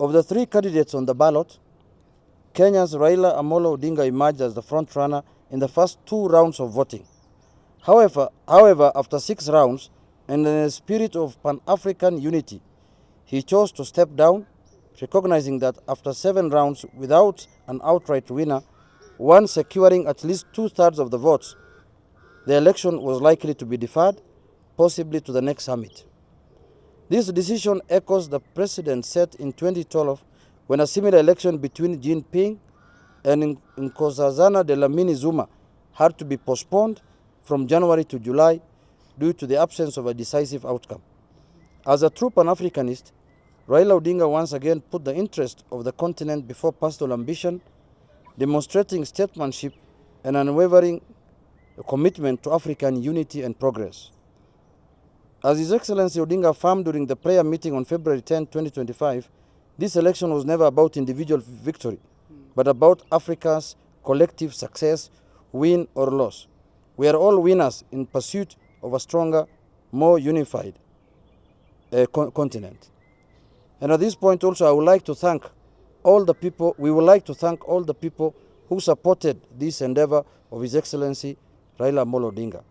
Of the three candidates on the ballot, Kenya's Raila Amolo Odinga emerged as the front-runner in the first 2 rounds of voting. However, after 6 rounds, and in a spirit of Pan-African unity, he chose to step down, recognizing that after 7 rounds without an outright winner, one securing at least 2/3 of the votes, the election was likely to be deferred, possibly to the next summit. This decision echoes the precedent set in 2012 when a similar election between Jinping and Nkosazana Dlamini Zuma had to be postponed from January to July due to the absence of a decisive outcome. As a true Pan-Africanist, Raila Odinga once again put the interest of the continent before personal ambition, demonstrating statesmanship and unwavering commitment to African unity and progress. As His Excellency Odinga affirmed during the prayer meeting on February 10, 2025, this election was never about individual victory, but about Africa's collective success, win or loss. We are all winners in pursuit of a stronger, more unified continent. And at this point also, I would like to thank all the people, we would like to thank all the people who supported this endeavor of His Excellency Raila Amolo Odinga.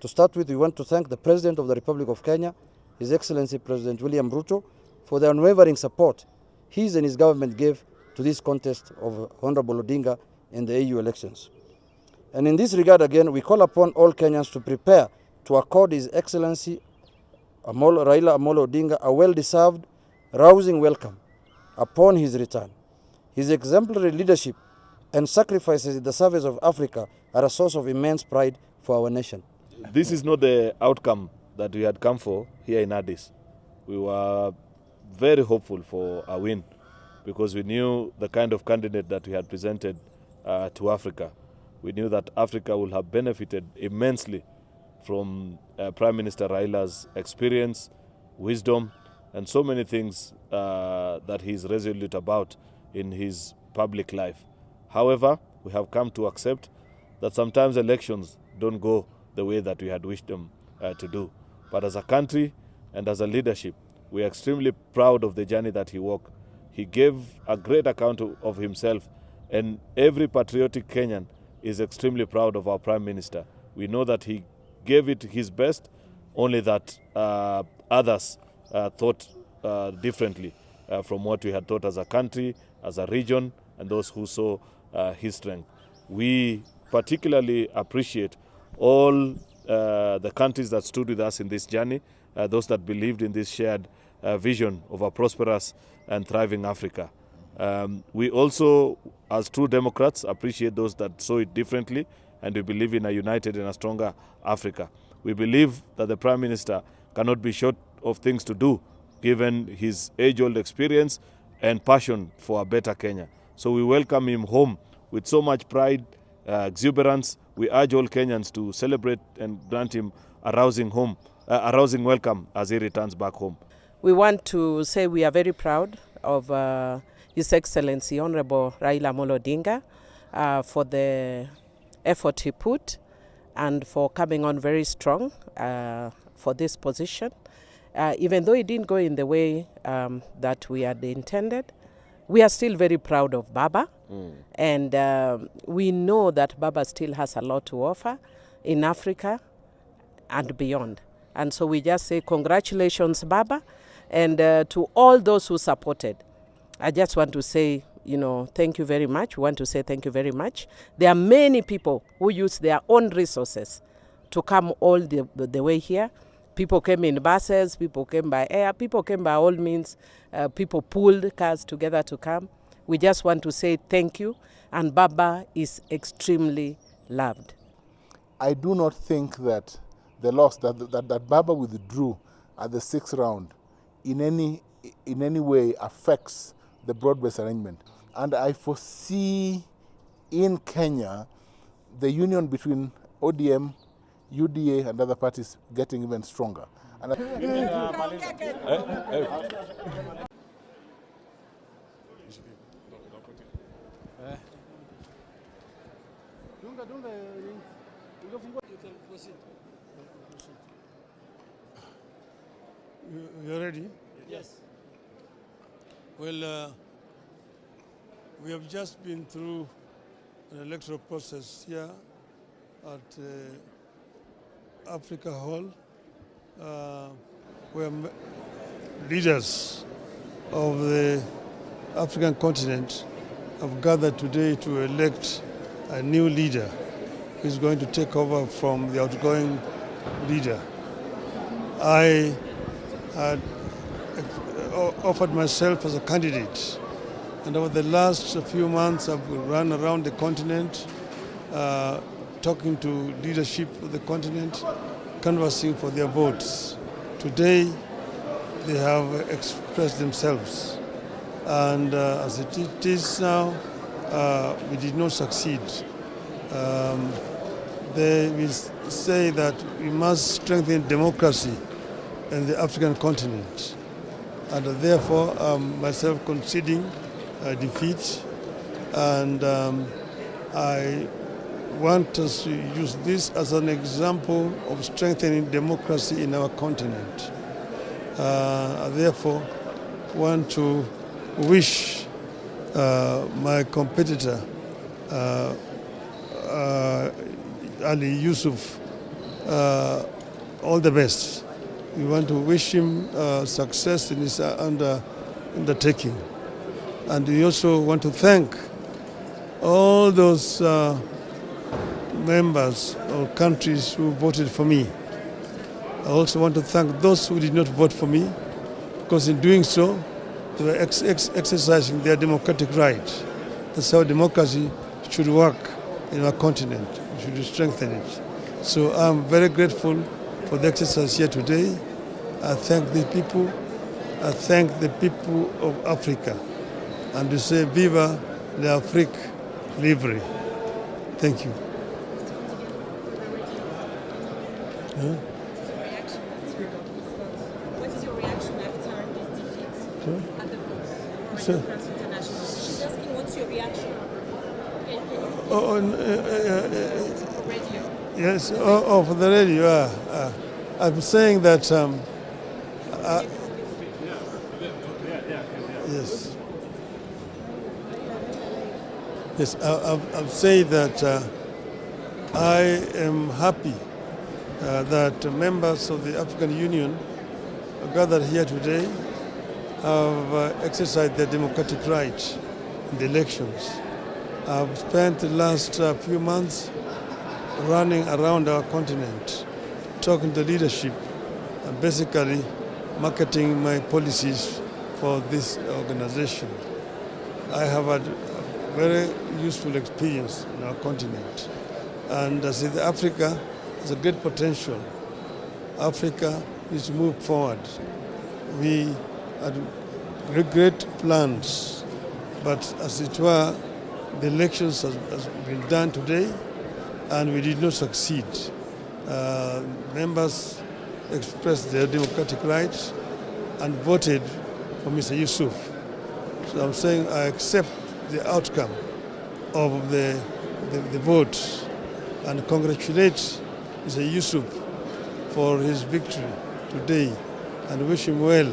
To start with, we want to thank the President of the Republic of Kenya, His Excellency President William Ruto, for the unwavering support his and his government gave to this contest of Honorable Odinga in the AU elections. And in this regard, again, we call upon all Kenyans to prepare to accord His Excellency Raila Amolo Odinga a well-deserved, rousing welcome upon his return. His exemplary leadership and sacrifices in the service of Africa are a source of immense pride for our nation. This is not the outcome that we had come for here in Addis. We were very hopeful for a win because we knew the kind of candidate that we had presented to Africa. We knew that Africa would have benefited immensely from Prime Minister Raila's experience, wisdom, and so many things that he is resolute about in his public life. However, we have come to accept that sometimes elections don't go the way that we had wished them to do. But as a country and as a leadership, we are extremely proud of the journey that he walked. He gave a great account of himself, and every patriotic Kenyan is extremely proud of our Prime Minister. We know that he gave it his best, only that others thought differently from what we had thought as a country, as a region, and those who saw his strength. We particularly appreciate all the countries that stood with us in this journey, those that believed in this shared vision of a prosperous and thriving Africa. We also, as true Democrats, appreciate those that saw it differently, and we believe in a united and a stronger Africa. We believe that the Prime Minister cannot be short of things to do, given his age-old experience and passion for a better Kenya. So we welcome him home with so much pride, exuberance. We urge all Kenyans to celebrate and grant him a rousing welcome as he returns back home. We want to say we are very proud of His Excellency Honorable Raila Amolo Odinga for the effort he put and for coming on very strong for this position. Even though it didn't go in the way that we had intended, we are still very proud of Baba. And we know that Baba still has a lot to offer in Africa and beyond. And so we just say congratulations, Baba, and to all those who supported. I just want to say, thank you very much. We want to say thank you very much. There are many people who use their own resources to come all the way here. People came in buses, people came by air, people came by all means. People pulled cars together to come. We just want to say thank you, and Baba is extremely loved. I do not think that the loss that Baba withdrew at the 6th round in any way affects the broad-based arrangement. And I foresee in Kenya the union between ODM, UDA, and other parties getting even stronger. And You're ready? Yes. Well, we have just been through an electoral process here at Africa Hall, where leaders of the African continent have gathered today to elect a new leader who is going to take over from the outgoing leader. I had offered myself as a candidate, and over the last few months I've run around the continent talking to leadership of the continent, canvassing for their votes. Today they have expressed themselves, and as it is now, we did not succeed. They will say that we must strengthen democracy in the African continent, and therefore myself conceding defeat, and I want us to use this as an example of strengthening democracy in our continent. I therefore want to wish my competitor Ali Yusuf all the best. We want to wish him success in his undertaking. And we also want to thank all those members or countries who voted for me. I also want to thank those who did not vote for me, because in doing so, they were exercising their democratic right. That's how democracy should work in our continent. We should strengthen it. So I'm very grateful for the exercise here today. I thank the people. I thank the people of Africa. And to say, Viva l'Afrique libre. Thank you. What is your reaction after this defeat at the votes? Sure. She's asking, what's your reaction? Radio. Yes, for the radio. I'm saying that. Yes. Yes, I'm saying that I am happy that members of the African Union gathered here today have exercised their democratic right in the elections. I've spent the last few months running around our continent, talking to leadership, and basically marketing my policies for this organization. I have had a very useful experience in our continent. And I see Africa has a great potential. Africa needs to move forward. We had great plans, but as it were, the elections has been done today, and we did not succeed. Members expressed their democratic rights and voted for Mr. Yusuf. So I'm saying I accept the outcome of the vote and congratulate Mr. Yusuf for his victory today and wish him well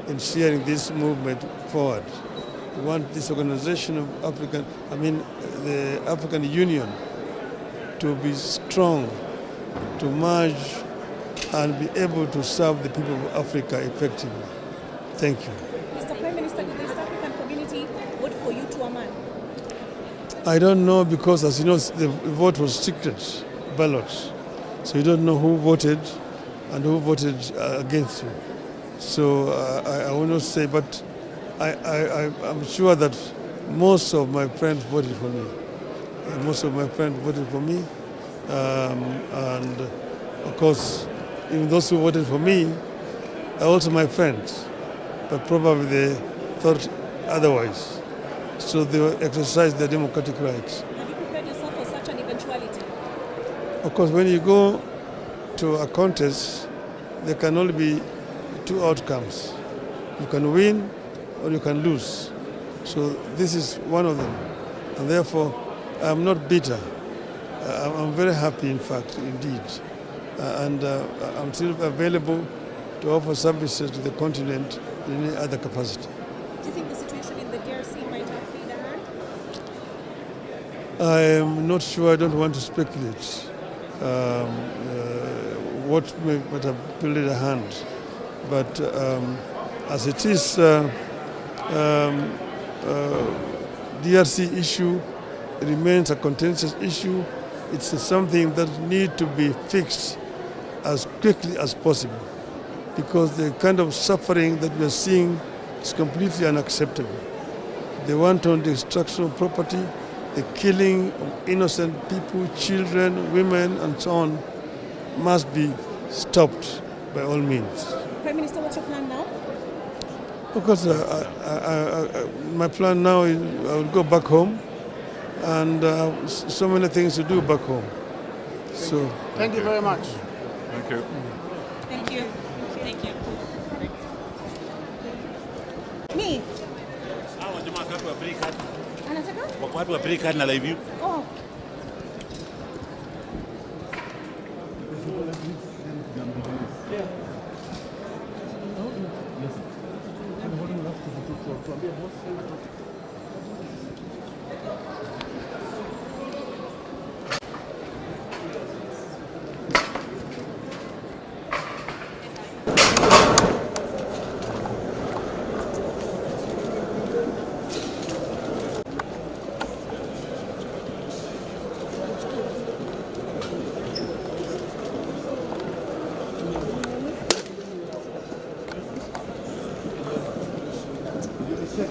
in steering this movement forward. We want this organization of the African Union to be strong, to merge and be able to serve the people of Africa effectively. Thank you. Mr. Prime Minister, did the East African community vote for you to a man? I don't know, because as you know, the vote was secret ballot. So you don't know who voted and who voted against you. So I will not say, but I'm sure that most of my friends voted for me. Most of my friends voted for me. And of course, even those who voted for me are also my friends. But probably they thought otherwise. So they exercised their democratic rights. Have you prepared yourself for such an eventuality? Of course, when you go to a contest, there can only be two outcomes. You can win or you can lose. So this is one of them. And therefore, I'm not bitter. I'm very happy, in fact, indeed. And I'm still available to offer services to the continent in any other capacity. you think the situation in the DRC might have played a hand? I am not sure. I don't want to speculate what might have played a hand. But as it is, DRC issue remains a contentious issue. It's something that needs to be fixed as quickly as possible, because the kind of suffering that we're seeing is completely unacceptable. The wanton destruction of property, the killing of innocent people, children, women, and so on, must be stopped by all means. Prime Minister, what's your plan now? Because my plan now is I will go back home, and so many things to do back home. So Thank you very much. Thank you. Thank you. Thank you. Me? Hawa jamaa watu wa break card. Anataka? Watu wa break card na live view. Oh.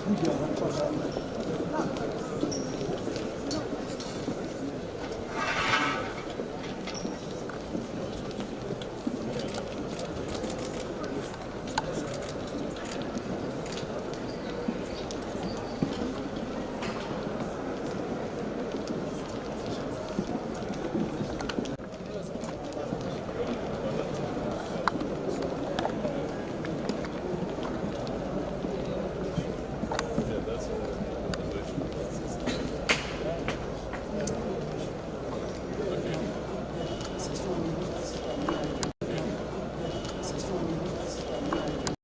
Kuja